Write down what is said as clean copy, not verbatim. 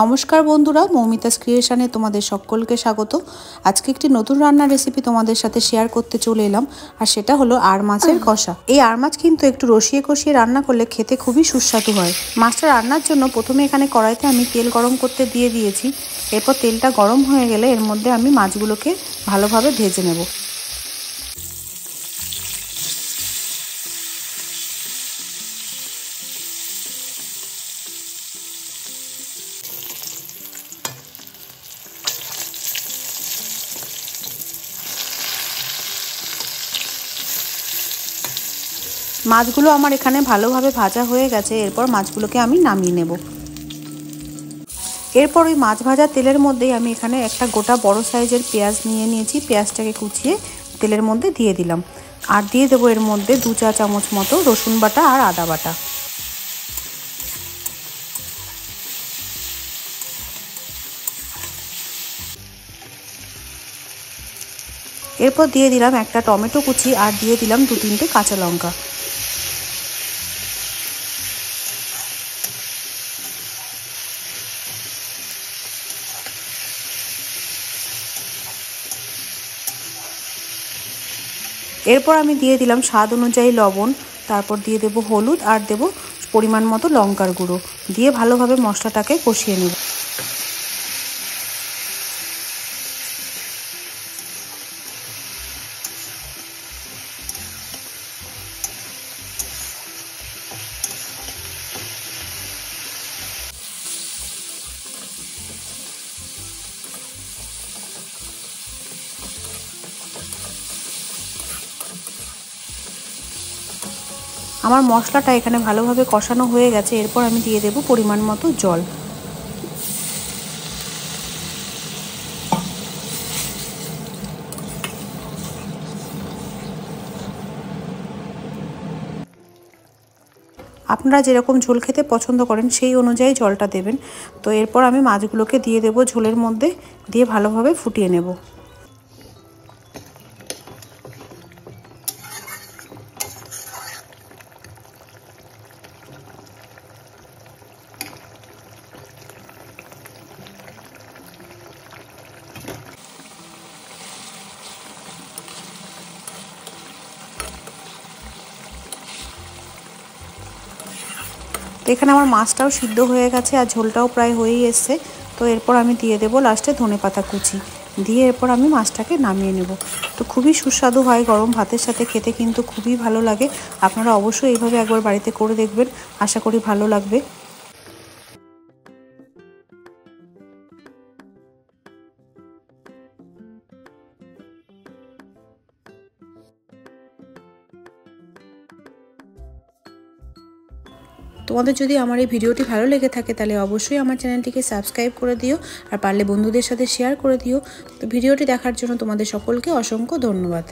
নমস্কার বন্ধুরা, মৌমিতাস ক্রিয়েশনে তোমাদের সকলকে স্বাগত। আজকে একটি নতুন রান্নার রেসিপি তোমাদের সাথে শেয়ার করতে চলে এলাম, আর সেটা হলো আর মাছের কষা। এই আর মাছ কিন্তু একটু রসিয়ে কষিয়ে রান্না করলে খেতে খুবই সুস্বাদু হয়। মাছটা রান্নার জন্য প্রথমে এখানে কড়াইতে আমি তেল গরম করতে দিয়ে দিয়েছি। এরপর তেলটা গরম হয়ে গেলে এর মধ্যে আমি মাছগুলোকে ভালোভাবে ভেজে নেব। মাছগুলো আমার এখানে ভালোভাবে ভাজা হয়ে গেছে। এরপর মাছগুলোকে আমি নামিয়ে নেব। এরপর ওই মাছ ভাজা তেলের মধ্যেই আমি এখানে একটা গোটা বড় সাইজের পেঁয়াজ নিয়ে নিয়েছি। পেঁয়াজটাকে কুচিয়ে তেলের মধ্যে দিয়ে দিলাম, আর দিয়ে দেবো এর মধ্যে 2 চা চামচ মতো রসুন বাটা আর আদা বাটা। এরপর দিয়ে দিলাম একটা টমেটো কুচি, আর দিয়ে দিলাম 2-3টে কাঁচা লঙ্কা। এরপর আমি দিয়ে দিলাম স্বাদ অনুযায়ী লবণ, তারপর দিয়ে দেব হলুদ, আর দেব পরিমাণ মতো লঙ্কার গুঁড়ো। দিয়ে ভালোভাবে মশলাটাকে কষিয়ে নেব। আমার মশলাটা এখানে ভালোভাবে কষানো হয়ে গেছে। এরপর আমি দিয়ে দেব পরিমাণ মতো জল। আপনারা যেরকম ঝোল খেতে পছন্দ করেন সেই অনুযায়ী জলটা দেবেন। তো এরপর আমি মাছগুলোকে দিয়ে দেব ঝোলের মধ্যে, দিয়ে ভালোভাবে ফুটিয়ে নেব। তো এখানে আমার মাছটাও সিদ্ধ হয়ে গেছে, আর ঝোলটাও প্রায় হয়েই এসছে। তো এরপর আমি দিয়ে দেবো লাস্টে ধনেপাতা কুচি, দিয়ে এরপর আমি মাছটাকে নামিয়ে নেব। তো খুবই সুস্বাদু হয়, গরম ভাতের সাথে খেতে কিন্তু খুবই ভালো লাগে। আপনারা অবশ্যই এইভাবে একবার বাড়িতে করে দেখবেন, আশা করি ভালো লাগবে। তোমাদের যদি আমার এই ভিডিওটি ভালো লেগে থাকে তাহলে অবশ্যই আমার চ্যানেলটিকে সাবস্ক্রাইব করে দিও, আর পারলে বন্ধুদের সাথে শেয়ার করে দিও। তো ভিডিওটি দেখার জন্য তোমাদের সকলকে অসংখ্য ধন্যবাদ।